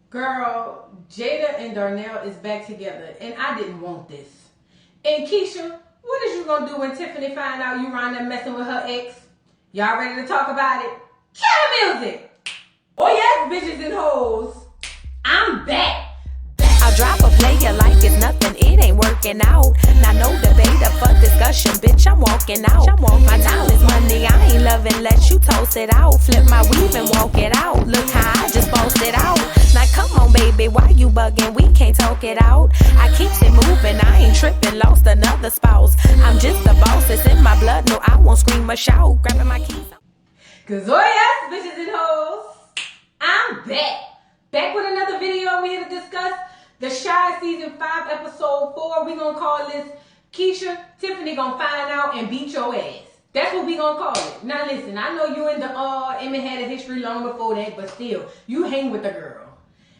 Girl, Jada and Darnell is back together, and I didn't want this. And Keisha, what is you gonna do when Tiffany find out you around there messing with her ex? Y'all ready to talk about it? Cue the music! Oh yes, bitches and hoes, I'm back. I'll drop a player like it's nothing, it ain't working out. Now no debate up for discussion, bitch, I'm walking out. My time is money, I ain't loving unless you toast it out. Flip my weave and walk it out, look how I just bossed it out. Now come on baby, why you bugging, we can't talk it out. I keeps it moving, I ain't tripping, lost another spouse. I'm just a boss, it's in my blood, no I won't scream or shout. Grabbing my keys. Cause oh yes, bitches and hoes, I'm back. Back with another video we here to discuss The Chi Season 5 Episode 4. We gonna call this Keisha, Tiffany gonna find out and beat your ass. That's what we gonna call it. Now listen, I know you in the Emma had a history long before that, but still, you hang with the girl.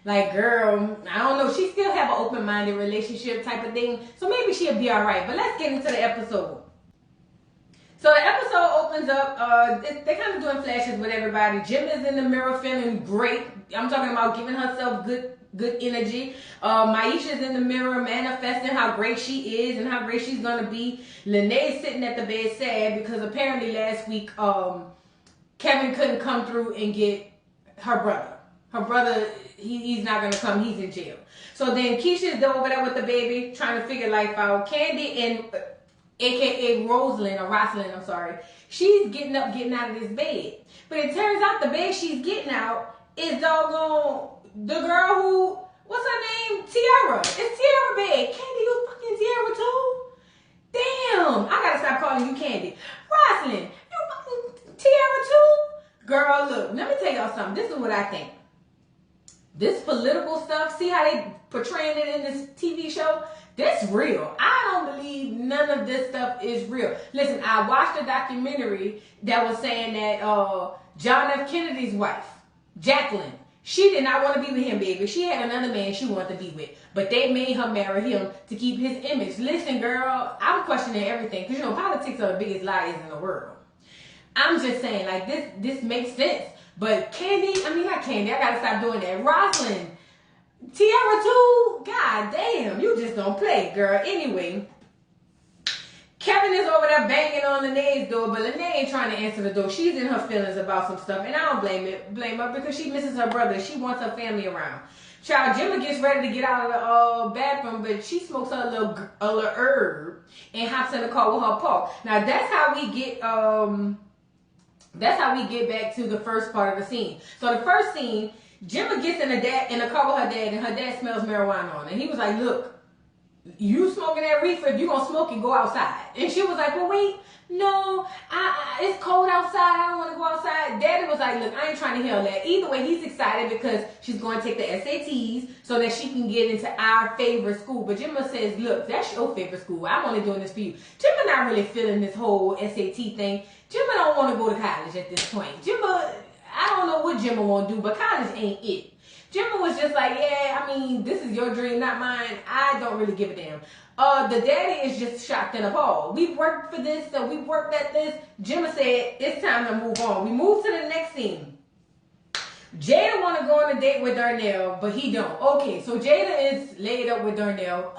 Like girl, I don't know, she still have an open-minded relationship type of thing, so maybe she'll be alright. But let's get into the episode. So the episode opens up, they're kind of doing flashes with everybody. Jim is in the mirror feeling great. I'm talking about giving herself good energy. Maisha's in the mirror manifesting how great she is and how great she's going to be. Lene's sitting at the bed sad because apparently last week Kevin couldn't come through and get her brother. Her brother, he's not going to come. He's in jail. So then Keisha's over there with the baby trying to figure life out. Candy and aka Rosalind, I'm sorry. She's getting up, getting out of this bed. But it turns out the bed she's getting out is doggone the girl who, what's her name? Tiara. It's Tiara bed. Candy, you fucking Tiara too? Damn. I gotta stop calling you Candy. Rosalind, you fucking Tiara too? Girl, look, let me tell y'all something. This is what I think. This political stuff, see how they portraying it in this TV show? That's real. I don't believe none of this stuff is real. Listen, I watched a documentary that was saying that John F. Kennedy's wife, Jacqueline, she did not want to be with him, baby. She had another man she wanted to be with. But they made her marry him to keep his image. Listen, girl, I'm questioning everything. Because, you know, politics are the biggest liars in the world. I'm just saying, like, this makes sense. But Candy, not Candy. I got to stop doing that. Rosalind. Tiara too? God damn, you just don't play, girl. Anyway, Kevin is over there banging on Lene's door, but Lene ain't trying to answer the door. She's in her feelings about some stuff, and I don't blame her because she misses her brother. She wants her family around. Child, Gemma gets ready to get out of the bathroom, but she smokes her a little herb and hops in the car with her paw. Now that's how we get back to the first part of the scene. So the first scene, Gemma gets in the car with her dad, and her dad smells marijuana on it. And he was like, look, you smoking that reefer, if you gonna smoke it, go outside. And she was like, well, wait, no, it's cold outside, I don't want to go outside. Daddy was like, look, I ain't trying to hear that. Either way, he's excited because she's going to take the SATs so that she can get into our favorite school. But Gemma says, look, that's your favorite school. I'm only doing this for you. Gemma not really feeling this whole SAT thing. Gemma don't want to go to college at this point. I don't know what Gemma want to do, but college ain't it. Gemma was just like, yeah, this is your dream, not mine. I don't really give a damn. The daddy is just shocked and appalled. We've worked for this, so we've worked at this. Gemma said, it's time to move on. We move to the next scene. Jada want to go on a date with Darnell, but he don't. Okay, so Jada is laid up with Darnell.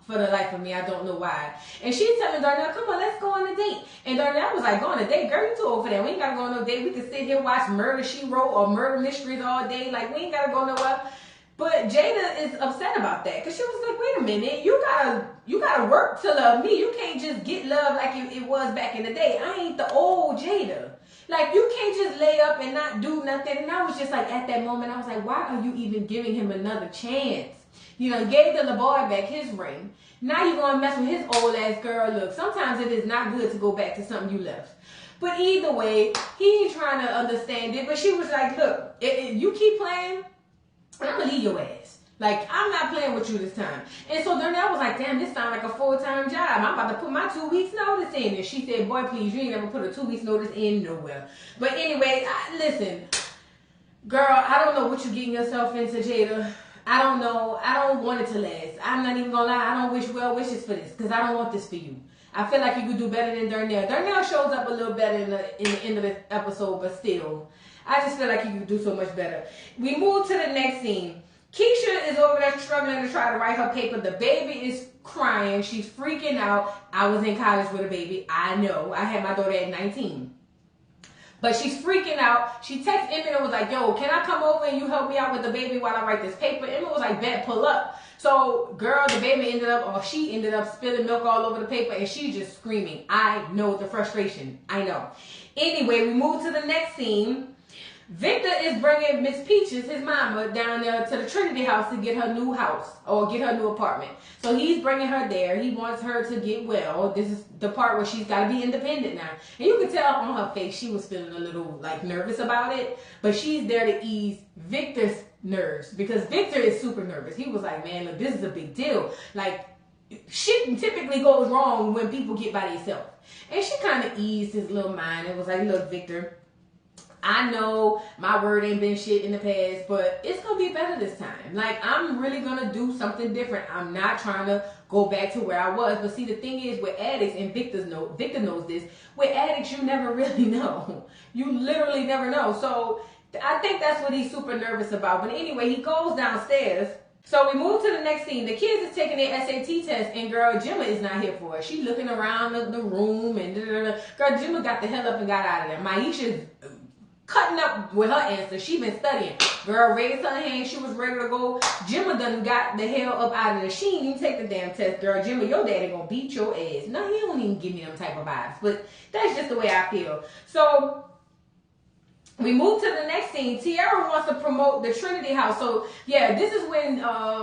For the life of me, I don't know why. And she's telling Darnell, come on, let's go on a date. And Darnell was like, go on a date? Girl, you too old for that. We ain't got to go on no date. We can sit here, watch Murder, She Wrote or Murder Mysteries all day. Like, we ain't got to go nowhere. But Jada is upset about that. Because she was like, wait a minute. You gotta work to love me. You can't just get love like it was back in the day. I ain't the old Jada. Like, you can't just lay up and not do nothing. And I was just like, at that moment, I was like, why are you even giving him another chance? You know, gave the boy back his ring. Now you're going to mess with his old ass girl. Look, sometimes it is not good to go back to something you left. But either way, he ain't trying to understand it. But she was like, look, if you keep playing, I'm going to leave your ass. Like, I'm not playing with you this time. And so Darnell was like, damn, this sounds like a full-time job. I'm about to put my 2 weeks notice in. And she said, boy, please, you ain't never put a 2 weeks notice in nowhere. But anyway, listen, girl, I don't know what you're getting yourself into, Jada. I don't know. I don't want it to last. I'm not even going to lie. I don't wish well wishes for this because I don't want this for you. I feel like you could do better than Darnell. Darnell shows up a little better in the end of the episode, but still, I just feel like you could do so much better. We move to the next scene. Keisha is over there struggling to try to write her paper. The baby is crying. She's freaking out. I was in college with a baby. I know. I had my daughter at 19. But she's freaking out. She texted Emmett and was like, yo, can I come over and you help me out with the baby while I write this paper? Emmett was like, bet, pull up. So, girl, the baby she ended up spilling milk all over the paper, and she's just screaming. I know the frustration. I know. Anyway, we move to the next scene. Victor is bringing Miss Peaches, his mama, down there to the Trinity house to get her new house or get her new apartment. So he's bringing her there. He wants her to get well. This is the part where she's got to be independent now. And you can tell on her face she was feeling a little like nervous about it. But she's there to ease Victor's nerves because Victor is super nervous. He was like, man, look, this is a big deal. Like, shit typically goes wrong when people get by themselves. And she kind of eased his little mind. It was like, look, Victor, I know my word ain't been shit in the past, but it's going to be better this time. Like, I'm really going to do something different. I'm not trying to go back to where I was. But see, the thing is with addicts, and Victor knows this, with addicts, you never really know. You literally never know. So I think that's what he's super nervous about. But anyway, he goes downstairs. So we move to the next scene. The kids is taking their SAT test, and girl, Gemma is not here for it. She's looking around the room, and girl, Gemma got the hell up and got out of there. Maisha's cutting up with her answer. She been studying. Girl raised her hand. She was ready to go. Gemma done got the hell up out of there. She didn't even take the damn test. Girl, Gemma, your daddy gonna beat your ass. No, he don't even give me them type of vibes. But that's just the way I feel. So we move to the next scene. Tiara wants to promote the Trinity house. So, yeah, this is when,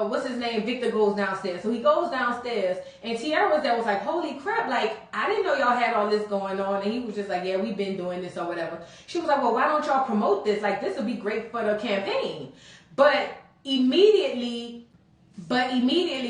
what's his name, Victor goes downstairs. So he goes downstairs, and Tiara was there, was like, holy crap, like, I didn't know y'all had all this going on. And he was just like, yeah, we've been doing this or whatever. She was like, well, why don't y'all promote this? Like, this would be great for the campaign. But immediately,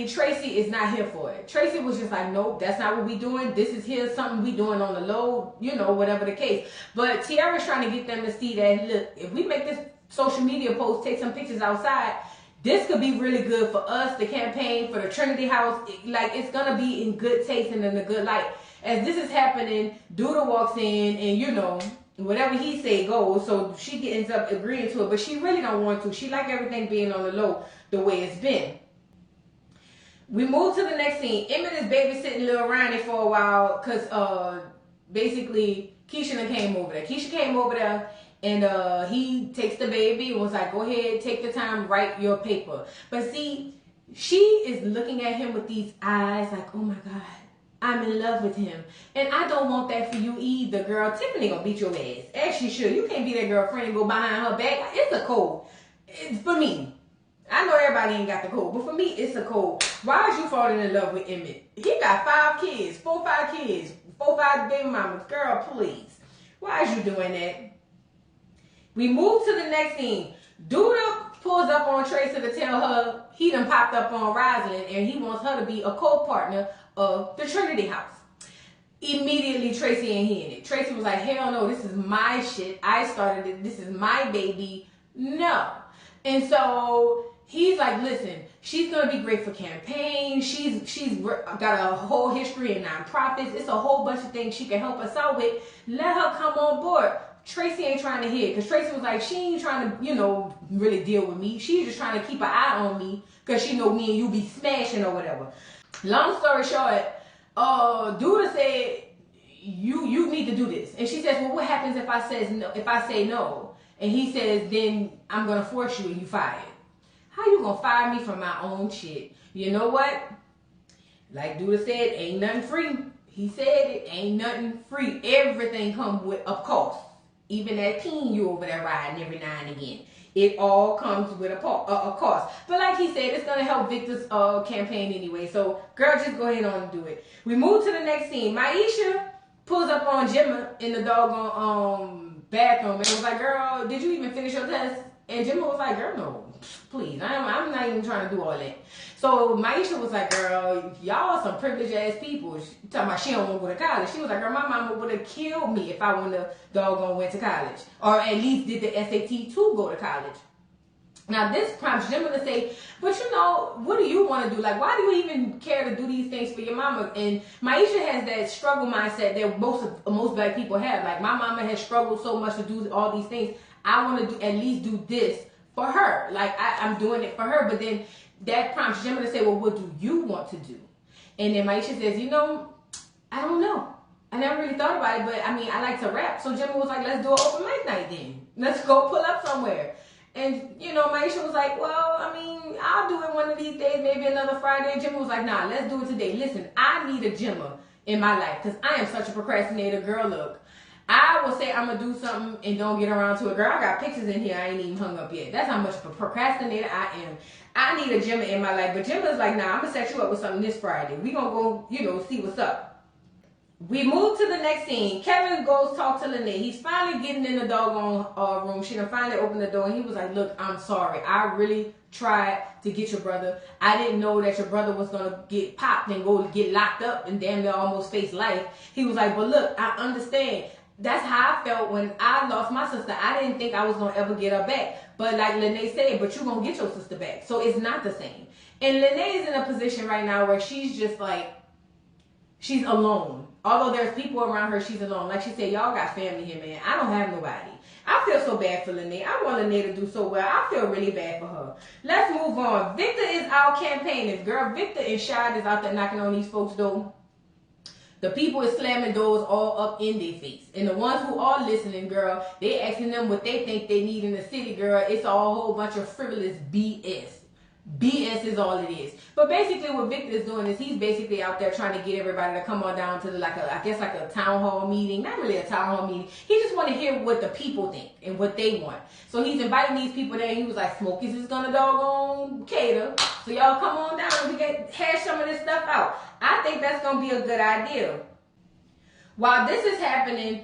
Tracy is not here for it. Tracy was just like, nope, that's not what we doing. This is here something we doing on the low, you know, whatever the case. But Tiara's trying to get them to see that, look, if we make this social media post, take some pictures outside, this could be really good for us, the campaign, for the Trinity house. Like, it's going to be in good taste and in a good light. As this is happening, Duda walks in and, you know, whatever he say goes. So she ends up agreeing to it, but she really don't want to. She like everything being on the low the way it's been. We move to the next scene. Emmett is babysitting Lil Ronnie for a while because basically Keisha came over there. Keisha came over there and he takes the baby and was like, go ahead, take the time, write your paper. But see, she is looking at him with these eyes like, oh my God, I'm in love with him. And I don't want that for you either, girl. Tiffany gonna beat your ass. As she should. You can't be that girlfriend and go behind her back. It's a code. It's for me. I know everybody ain't got the code, but for me, it's a code. Why is you falling in love with Emmett? He got 5 kids, 4 or 5 kids, 4 or 5 baby mamas. Girl, please. Why is you doing that? We move to the next scene. Duda pulls up on Tracy to tell her he done popped up on Rosalind and he wants her to be a co-partner of the Trinity house. Immediately, Tracy ain't hearing it. Tracy was like, hell no, this is my shit. I started it. This is my baby. No. And so he's like, listen, she's going to be great for campaigns. She's got a whole history in nonprofits. It's a whole bunch of things she can help us out with. Let her come on board. Tracy ain't trying to hear it because Tracy was like, she ain't trying to, you know, really deal with me. She's just trying to keep an eye on me because she know me and you be smashing or whatever. Long story short, Duda said, you need to do this. And she says, well, what happens if I say no? And he says, then I'm going to force you and you fired. How you going to fire me from my own shit? You know what? Like Duda said, ain't nothing free. He said it, ain't nothing free. Everything comes with a cost. Even that peen you over there riding every now and again. It all comes with a cost. But like he said, it's going to help Victor's campaign anyway. So, girl, just go ahead on and do it. We move to the next scene. Maisha pulls up on Gemma in the doggone bathroom and was like, girl, did you even finish your test? And Gemma was like, girl, no, please. I'm not even trying to do all that. So Maisha was like, girl, y'all some privileged ass people. She talking about she don't want to go to college. She was like, girl, my mama would have killed me if I wouldn't have doggone went to college. Or at least did the SAT to go to college. Now this prompts Gemma to say, but you know, what do you want to do? Like, why do you even care to do these things for your mama? And Maisha has that struggle mindset that most black people have. Like, my mama has struggled so much to do all these things. I want to at least do this for her. Like, I'm doing it for her. But then that prompts Gemma to say, well, what do you want to do? And then Maisha says, you know, I don't know. I never really thought about it, but I mean, I like to rap. So Gemma was like, let's do an open mic night then. Let's go pull up somewhere. And, you know, Maisha was like, well, I mean, I'll do it one of these days, maybe another Friday. And Gemma was like, nah, let's do it today. Listen, I need a Gemma in my life because I am such a procrastinator. Girl, look, I will say I'm going to do something and don't get around to it. Girl, I got pictures in here I ain't even hung up yet. That's how much of a procrastinator I am. I need a Gemma in my life. But Gemma's like, nah, I'm going to set you up with something this Friday. We going to go, you know, see what's up. We move to the next scene. Kevin goes talk to Lene. He's finally getting in the doggone room. She done finally opened the door and he was like, look, I'm sorry. I really tried to get your brother. I didn't know that your brother was going to get popped and go get locked up and damn near almost face life. He was like, but look, I understand. That's how I felt when I lost my sister. I didn't think I was going to ever get her back. But like Lene said, but you're going to get your sister back. So it's not the same. And Lene is in a position right now where she's just like, she's alone. Although there's people around her, she's alone. Like she said, y'all got family here, man. I don't have nobody. I feel so bad for Lene. I want Lene to do so well. I feel really bad for her. Let's move on. Victor is out campaigning. Girl, Victor and Shad is out there knocking on these folks' door. The people is slamming doors all up in their face. And the ones who are listening, girl, they asking them what they think they need in the city, girl. It's a whole bunch of frivolous BS. BS is all it is. But basically what Victor is doing is he's basically out there trying to get everybody to come on down to like a town hall meeting. Not really a town hall meeting. He just want to hear what the people think and what they want. So he's inviting these people there. He was like, Smokey's is gonna doggone cater. So y'all come on down and we can hash some of this stuff out. I think that's gonna be a good idea. While this is happening,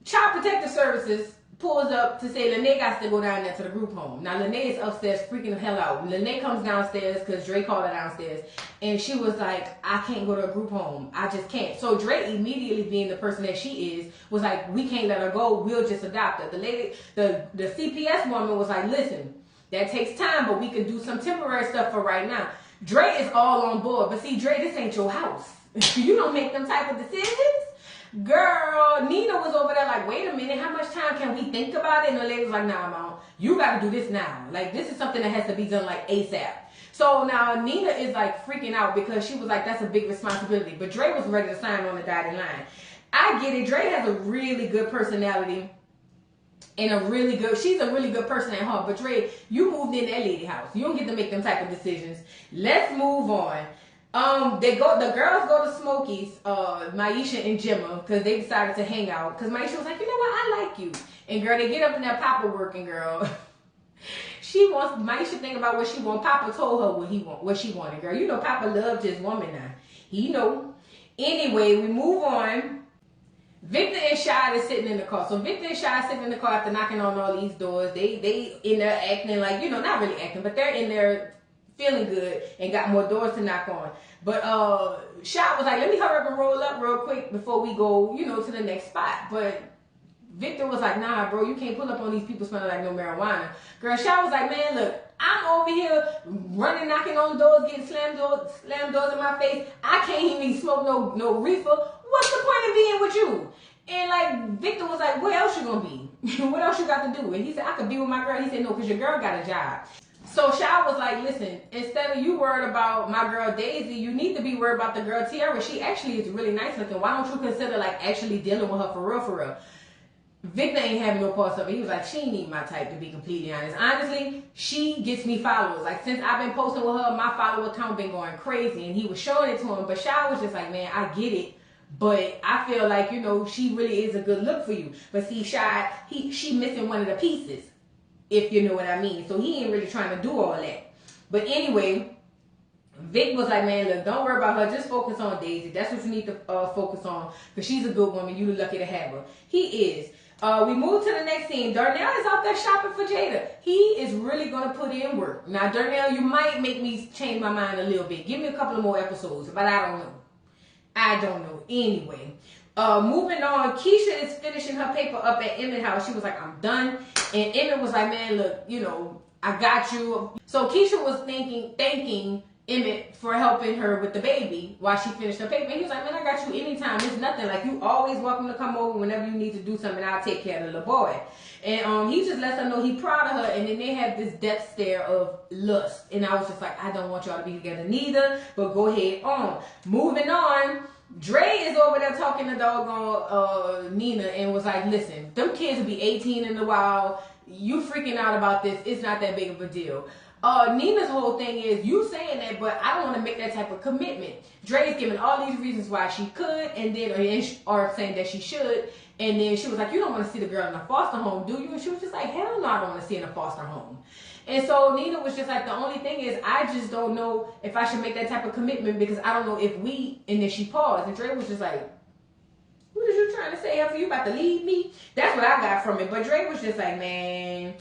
Child Protective Services pulls up to say Lene got to go down there to the group home. Now Lene is upstairs freaking the hell out. Lene comes downstairs because Dre called her downstairs and she was like, I can't go to a group home. I just can't. So Dre, immediately being the person that she is, was like, we can't let her go. We'll just adopt her. The lady, the CPS woman was like, listen, that takes time, but we can do some temporary stuff for right now. Dre is all on board. But see, Dre, this ain't your house. You don't make them type of decisions. Girl, Nina was over there like, wait a minute, how much time can we think about it? And the lady was like, nah, Mom, you got to do this now. Like, this is something that has to be done like ASAP. So now Nina is like freaking out because she was like, that's a big responsibility. But Dre was ready to sign on the dotted line. I get it. Dre has a really good personality and she's a really good person at heart. But Dre, you moved in that lady house. You don't get to make them type of decisions. Let's move on. The girls go to Smokey's, Maisha and Gemma, because they decided to hang out. Because Maisha was like, you know what, I like you. And girl, they get up in that Papa working, girl. Maisha think about what she want. Papa told her what she wanted, girl. You know Papa loved his woman now. He know. Anyway, we move on. Victor and Shad is sitting in the car. So Victor and Shad sitting in the car after knocking on all these doors. They in there acting like, you know, not really acting, but they're in there feeling good and got more doors to knock on. But Shad was like, let me hurry up and roll up real quick before we go, you know, to the next spot. But Victor was like, nah, bro, you can't pull up on these people smelling like no marijuana. Girl, Shad was like, man, look, I'm over here running, knocking on doors, getting slam doors in my face. I can't even smoke no reefer. What's the point of being with you? And like Victor was like, where else you gonna be? What else you got to do? And he said, I could be with my girl. He said, no, because your girl got a job. So Shad was like, listen, instead of you worried about my girl Daisy, you need to be worried about the girl Tiara. She actually is really nice looking. Why don't you consider like actually dealing with her for real? Victor ain't having no parts of it. He was like, she ain't even my type, to be completely honest. Honestly, she gets me followers. Like, since I've been posting with her, my follower count been going crazy. And he was showing it to him. But Shad was just like, man, I get it. But I feel like, you know, she really is a good look for you. But see, Shad, she missing one of the pieces, if you know what I mean. So he ain't really trying to do all that. But anyway, Vic was like, man, look, don't worry about her. Just focus on Daisy. That's what you need to focus on. Because she's a good woman. You're lucky to have her. He is. We move to the next scene. Darnell is out there shopping for Jada. He is really going to put in work. Now, Darnell, you might make me change my mind a little bit. Give me a couple of more episodes. But I don't know. Anyway, moving on. Keisha is finishing her paper up at Emmett house. She was like, I'm done. And Emmett was like, man, look, you know, I got you. So Keisha was thanking Emmett for helping her with the baby while she finished her paper. And he was like, man, I got you anytime. It's nothing. Like, you always welcome to come over whenever you need to do something. I'll take care of the little boy. And he just lets her know he proud of her. And then they have this death stare of lust. And I was just like, I don't want y'all to be together neither, but go ahead on. Moving on. Dre is over there talking to doggone Nina and was like, listen, them kids will be 18 in a while. You freaking out about this. It's not that big of a deal. Nina's whole thing is, you saying that, but I don't want to make that type of commitment. Dre's giving all these reasons why she could, and then or saying that she should, and then she was like, you don't want to see the girl in a foster home, do you? And she was just like, hell no, I don't want to see her in a foster home. And so Nina was just like, the only thing is, I just don't know if I should make that type of commitment because I don't know if we, and then she paused, and Dre was just like, what are you trying to say? After you about to leave me? That's what I got from it. But Dre was just like, man,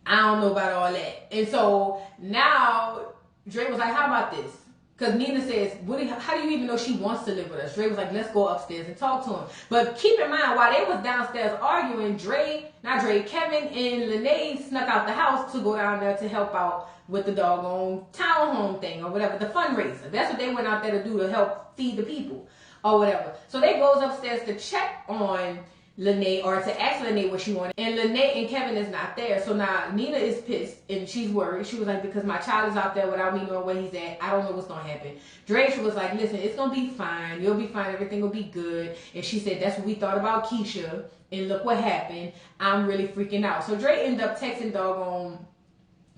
I don't know about all that. And so now Dre was like, how about this? Because Nina says, how do you even know she wants to live with us? Dre was like, let's go upstairs and talk to him. But keep in mind, while they was downstairs arguing, Kevin and Lene snuck out the house to go down there to help out with the doggone townhome thing or whatever, the fundraiser. That's what they went out there to do, to help feed the people or whatever. So they goes upstairs to check on Lene, or to ask Lene what she wanted, and Lene and Kevin is not there. So now Nina is pissed and she's worried. She was like, because my child is out there without me knowing where he's at, I don't know what's gonna happen. Dre was like, listen, it's gonna be fine, you'll be fine, everything will be good. And she said, that's what we thought about Keisha, and look what happened. I'm really freaking out. So Dre ended up texting doggone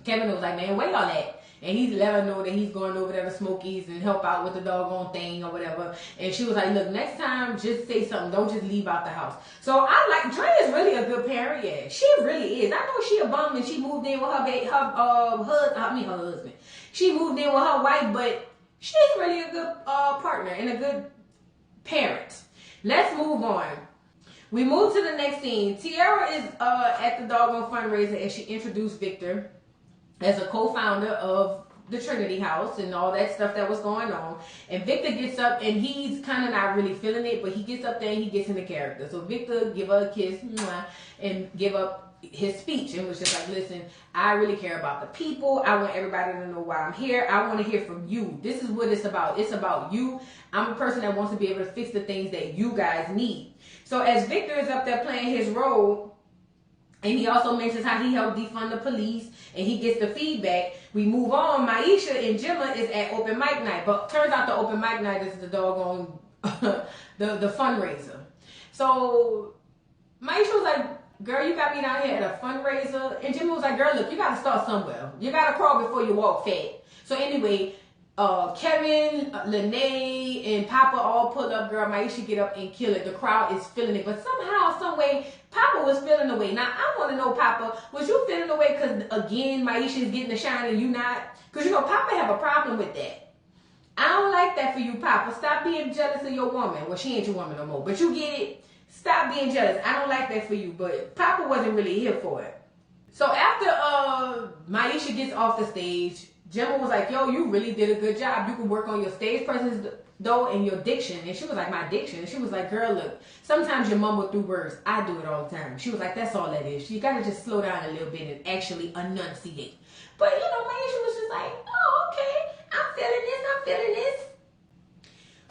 Kevin, was like, man, where y'all at? And he let her know that he's going over there to Smokies and help out with the doggone thing or whatever. And she was like, look, next time, just say something. Don't just leave out the house. So Dre is really a good parent. Yeah, she really is. I know she a bum and she moved in with her husband. She moved in with her wife, but she's really a good partner and a good parent. Let's move on. We move to the next scene. Tiara is at the doggone fundraiser and she introduced Victor as a co-founder of the Trinity House and all that stuff that was going on. And Victor gets up and he's kind of not really feeling it, but he gets up there and he gets into character. So Victor give her a kiss and give up his speech and was just like, listen, I really care about the people. I want everybody to know why I'm here. I want to hear from you. This is what it's about. It's about you. I'm a person that wants to be able to fix the things that you guys need. So as Victor is up there playing his role, and he also mentions how he helped defund the police, and he gets the feedback. We move on. Maisha and Gemma is at open mic night, but turns out the open mic night is the doggone the fundraiser. So Maisha was like, girl, you got me down here at a fundraiser, and Gemma was like, girl, look, you got to start somewhere. You got to crawl before you walk fat. So anyway, Kevin, Lene, and Papa all pull up, girl. Maisha get up and kill it. The crowd is feeling it, but somehow, some way, Papa was feeling the way. Now, I want to know, Papa, was you feeling the way because, again, Maisha is getting the shine and you not? Because, you know, Papa have a problem with that. I don't like that for you, Papa. Stop being jealous of your woman. Well, she ain't your woman no more, but you get it. Stop being jealous. I don't like that for you, but Papa wasn't really here for it. So after Maisha gets off the stage, Gemma was like, yo, you really did a good job. You can work on your stage presence, though, and your diction. And she was like, my diction? And she was like, girl, look, sometimes you mumble through words. I do it all the time. She was like, that's all that is. You got to just slow down a little bit and actually enunciate. But, you know, Maisha was just like, oh, okay, I'm feeling this.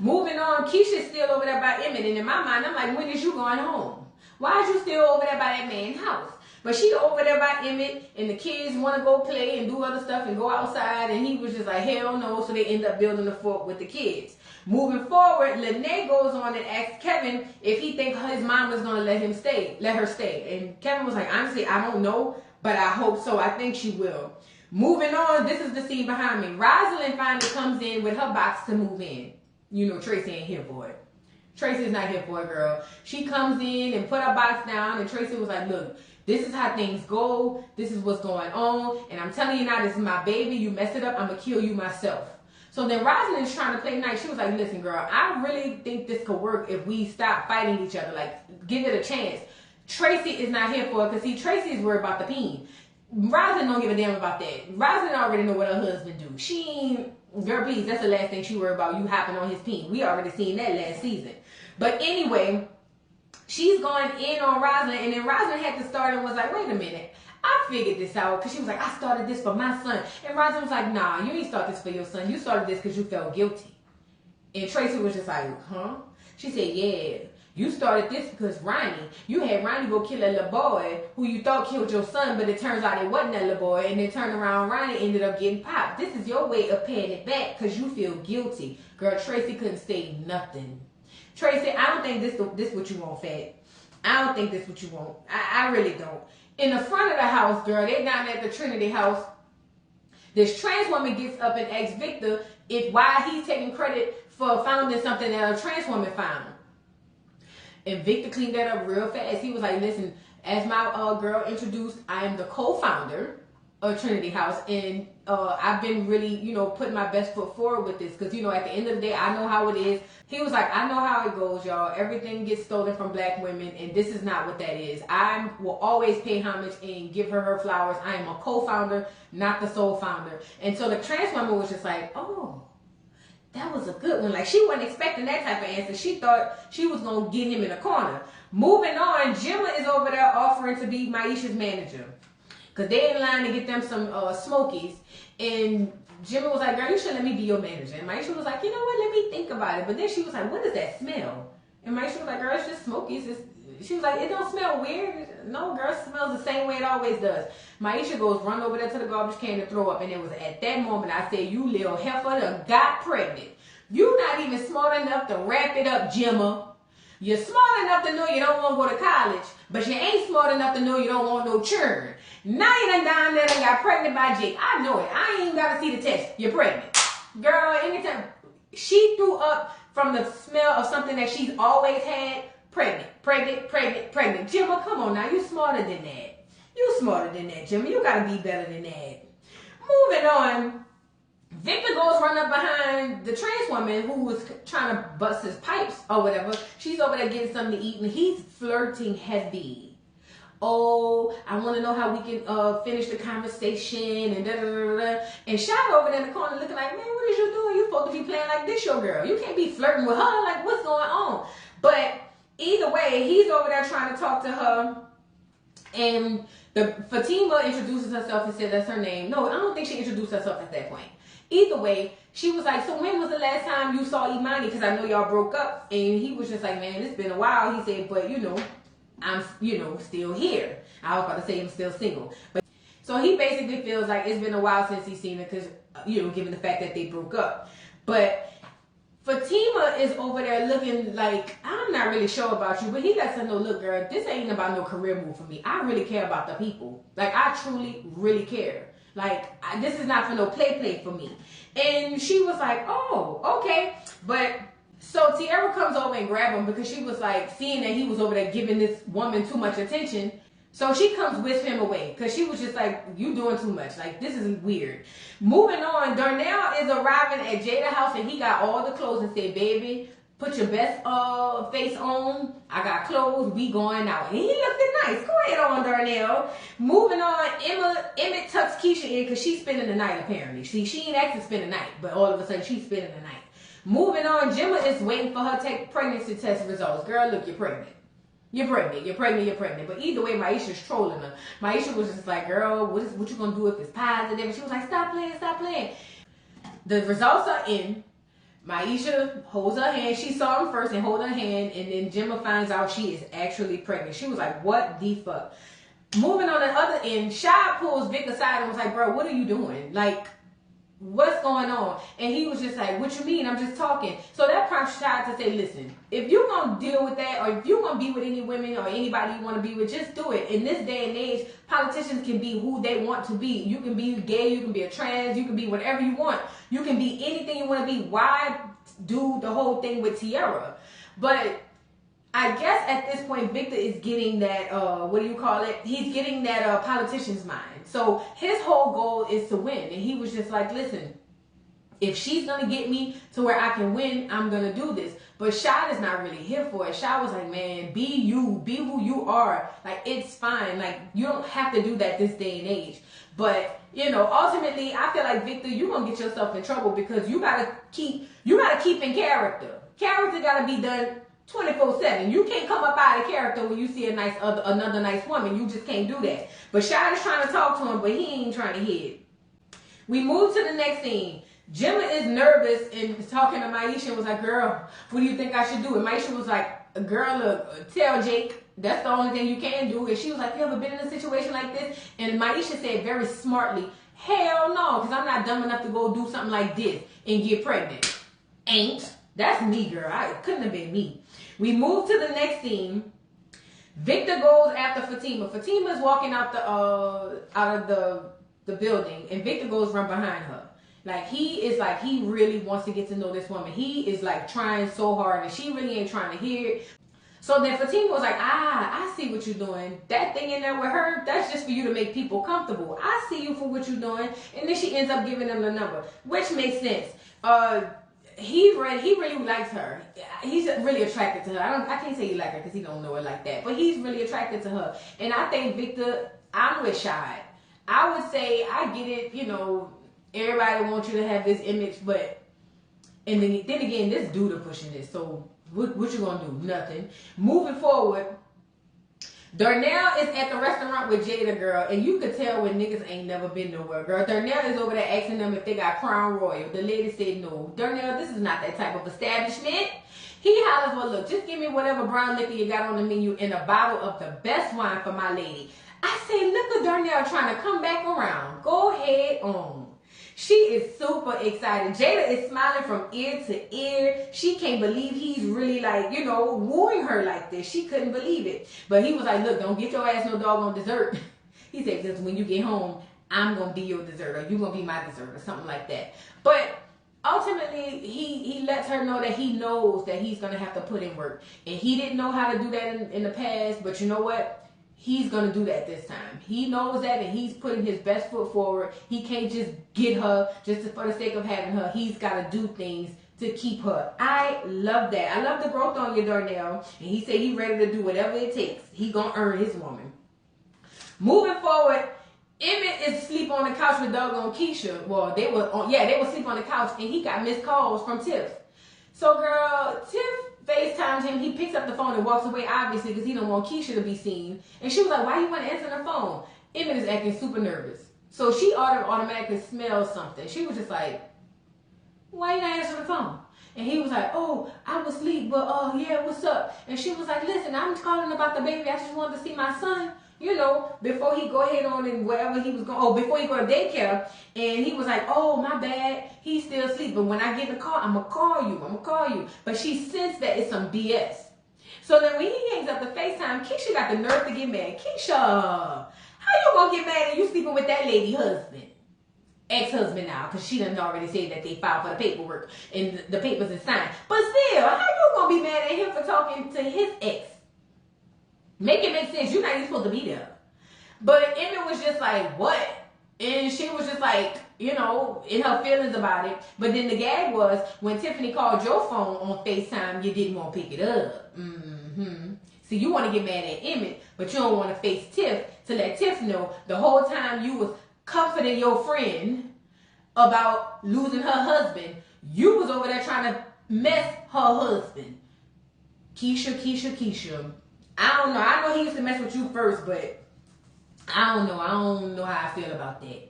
Moving on, Keisha's still over there by Emmett. And in my mind, I'm like, when is you going home? Why is you still over there by that man's house? But she over there by Emmett, and the kids want to go play and do other stuff and go outside, and he was just like, hell no, so they end up building the fort with the kids. Moving forward, Lene goes on and asks Kevin if he thinks his mom is going to let her stay. And Kevin was like, honestly, I don't know, but I hope so. I think she will. Moving on, this is the scene behind me. Rosalind finally comes in with her box to move in. You know, Tracy ain't here for it. Tracy's not here for it, girl. She comes in and put her box down, and Tracy was like, look, this is how things go. This is what's going on. And I'm telling you now, this is my baby. You mess it up, I'm going to kill you myself. So then Rosalind's trying to play nice. She was like, listen, girl, I really think this could work if we stop fighting each other. Like, give it a chance. Tracy is not here for it because, see, Tracy is worried about the peen. Rosalind don't give a damn about that. Rosalind already know what her husband do. She ain't, girl, please, that's the last thing she worried about, you hopping on his peen. We already seen that last season. But anyway, she's going in on Rosalind, and then Rosalind had to start and was like, wait a minute, I I figured this out, because she was like, I started this for my son. And Rosin was like, nah, you ain't start this for your son. You started this because you felt guilty. And Tracy was just like, huh? She said, yeah, you started this because you had Ronnie go kill that little boy who you thought killed your son, but it turns out it wasn't that little boy. And then turned around, Ronnie ended up getting popped. This is your way of paying it back because you feel guilty. Girl, Tracy couldn't say nothing. Tracy, I don't think this what you want, Fat. I don't think this what you want. I really don't. In the front of the house, girl, they down at the Trinity house. This trans woman gets up and asks Victor why he's taking credit for founding something that a trans woman found. And Victor cleaned that up real fast. He was like, listen, as my girl introduced, I am the co-founder of Trinity House. And I've been really, putting my best foot forward with this. Because, at the end of the day, I know how it is. He was like, I know how it goes, y'all. Everything gets stolen from black women. And this is not what that is. I will always pay homage and give her flowers. I am a co-founder, not the sole founder. And so the trans woman was just like, oh, that was a good one. Like, she wasn't expecting that type of answer. She thought she was going to get him in a corner. Moving on, Gemma is over there offering to be Maisha's manager. Because they in line to get them some Smokies. And Gemma was like, girl, you should let me be your manager. And Maisha was like, you know what, let me think about it. But then she was like, what does that smell? And Maisha was like, girl, it's just Smokies. She was like, it don't smell weird. No, girl, it smells the same way it always does. Maisha goes, run over there to the garbage can to throw up. And it was at that moment I said, you little heifer done got pregnant. You not even smart enough to wrap it up, Gemma. You're smart enough to know you don't want to go to college, but you ain't smart enough to know you don't want no children. Now you done down there and got pregnant by Jake. I know it. I ain't even got to see the test. You're pregnant. Girl, anytime she threw up from the smell of something that she's always had, pregnant. Gemma, come on now. You smarter than that. You smarter than that, Gemma. You got to be better than that. Moving on. Victor goes run up behind the trans woman who was trying to bust his pipes or whatever. She's over there getting something to eat and he's flirting heavy. Oh, I want to know how we can finish the conversation and da-da-da-da. And Shad over there in the corner looking like, man, what is you doing? You supposed to be playing like this, your girl. You can't be flirting with her. Like, what's going on? But either way, he's over there trying to talk to her. And Fatima introduces herself and said that's her name. No, I don't think she introduced herself at that point. Either way, she was like, so when was the last time you saw Imani? Because I know y'all broke up. And he was just like, man, it's been a while. He said, but I'm, still here. I was about to say I'm still single. But so he basically feels like it's been a while since he's seen her because, given the fact that they broke up. But Fatima is over there looking like, I'm not really sure about you. But he lets her know, look, girl, this ain't about no career move for me. I really care about the people. Like, I truly, really care. Like, this is not for no play for me. And she was like, oh, okay. But so Tiara comes over and grabs him because she was like, seeing that he was over there giving this woman too much attention. So she comes with him away because she was just like, you doing too much. Like, this is weird. Moving on, Darnell is arriving at Jada house and he got all the clothes and said, baby, put your best face on. I got clothes. We going out. And he looked nice. Go ahead on, Darnell. Moving on, Emmett tucks Keisha in because she's spending the night apparently. See, she ain't actually spend the night, but all of a sudden she's spending the night. Moving on, Gemma is waiting for her to take pregnancy test results. Girl, look, you're pregnant. You're pregnant. But either way, Maisha's trolling her. Maisha was just like, girl, what you gonna do if it's positive? And she was like, stop playing. The results are in. Maisha holds her hand. She saw him first and hold her hand. And then Gemma finds out she is actually pregnant. She was like, what the fuck? Moving on the other end, Shad pulls Vic aside and was like, bro, what are you doing? Like, what's going on? And he was just like, what you mean? I'm just talking. So that prompts Shad to say, listen, if you're going to deal with that or if you're going to be with any women or anybody you want to be with, just do it. In this day and age, politicians can be who they want to be. You can be gay, you can be a trans, you can be whatever you want. You can be anything you want to be. Why do the whole thing with Tiara? But I guess at this point, Victor is getting that, he's getting that politician's mind. So his whole goal is to win. And he was just like, listen, if she's going to get me to where I can win, I'm going to do this. But Shad is not really here for it. Shad was like, man, be you. Be who you are. Like, it's fine. Like, you don't have to do that this day and age. But, ultimately, I feel like, Victor, you're going to get yourself in trouble because you got to keep in character. Character got to be done 24/7. You can't come up out of character when you see another nice woman. You just can't do that. But Shad is trying to talk to him, but he ain't trying to hear it. We move to the next scene. Gemma is nervous and talking to Maisha and was like, girl, what do you think I should do? And Maisha was like, girl, look, tell Jake. That's the only thing you can do. And she was like, you ever been in a situation like this? And Maisha said very smartly, hell no, because I'm not dumb enough to go do something like this and get pregnant. Ain't. That's me, girl. It couldn't have been me. We move to the next scene. Victor goes after Fatima. Fatima is walking out of the building, and Victor goes run behind her. He really wants to get to know this woman. He is like trying so hard, and she really ain't trying to hear it. So then Fatima was like, I see what you're doing. That thing in there with her, that's just for you to make people comfortable. I see you for what you're doing. And then she ends up giving them the number, which makes sense. He really likes her. He's really attracted to her. I can't say he like her because he don't know her like that, but he's really attracted to her. And I think Victor, I'm with Shad. I would say, I get it, you know, everybody wants you to have this image, but, and then again, this dude are pushing this, so what you gonna do? Nothing. Moving forward, Darnell is at the restaurant with Jada, girl, and you could tell when niggas ain't never been nowhere, girl. Darnell is over there asking them if they got Crown Royal. The lady said no. Darnell, this is not that type of establishment. He hollers, well, look, just give me whatever brown liquor you got on the menu and a bottle of the best wine for my lady. I say, look at Darnell trying to come back around. Go ahead on. She is super excited. Jada is smiling from ear to ear. She can't believe he's really like, you know, wooing her like this. She couldn't believe it. But he was like, look, don't get your ass no doggone dessert. He said, because when you get home, I'm going to be your dessert, or you're going to be my dessert, or something like that. But ultimately, he lets her know that he knows that he's going to have to put in work. And he didn't know how to do that in the past, but you know what? He's going to do that this time. He knows that, and he's putting his best foot forward. He can't just get her just for the sake of having her. He's got to do things to keep her. I love that. I love the growth on you, Darnell. And he said he's ready to do whatever it takes. He going to earn his woman. Moving forward, Emmett is asleep on the couch with doggone Keisha. Well, they were asleep on the couch, and he got missed calls from Tiff. So, girl, Tiff FaceTimes him. He picks up the phone and walks away, obviously, because he don't want Keisha to be seen. And she was like, why you want to answer the phone? Emmett is acting super nervous. So she automatically smells something. She was just like, why you not answering the phone? And he was like, oh, I was asleep, but yeah, what's up? And she was like, listen, I'm calling about the baby. I just wanted to see my son, you know, before he go ahead on and wherever he was going, before he go to daycare. And he was like, oh, my bad, he's still asleep. But when I get the call, I'm going to call you. But she sensed that it's some BS. So then when he hangs up the FaceTime, Keisha got the nerve to get mad. Keisha, how you going to get mad and you sleeping with that lady husband? Ex-husband now, because she done already said that they filed for the paperwork and the papers is signed. But still, how you going to be mad at him for talking to his ex? Make it make sense. You're not even supposed to be there. But Emmett was just like, what? And she was just like, you know, in her feelings about it. But then the gag was, when Tiffany called your phone on FaceTime, you didn't want to pick it up. See, you want to get mad at Emmett, but you don't want to face Tiff to let Tiff know the whole time you was comforting your friend about losing her husband. You was over there trying to mess her husband. Keisha. I don't know. I know he used to mess with you first, but I don't know. I don't know how I feel about that.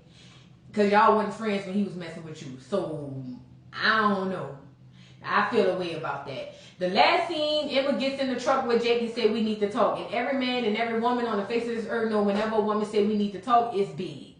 Because y'all wasn't friends when he was messing with you. So, I don't know. I feel a way about that. The last scene, Emma gets in the truck with Jake and said we need to talk. And every man and every woman on the face of this earth know whenever a woman say we need to talk, it's big.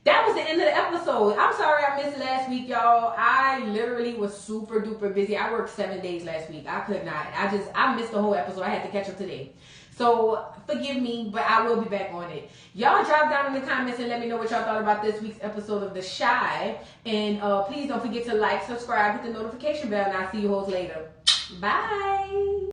That was the end of the episode. I'm sorry I missed last week, y'all. I literally was super duper busy. I worked 7 days last week. I could not. I missed the whole episode. I had to catch up today. So forgive me, but I will be back on it. Y'all drop down in the comments and let me know what y'all thought about this week's episode of The Chi. And please don't forget to like, subscribe, hit the notification bell, and I'll see you hoes later. Bye.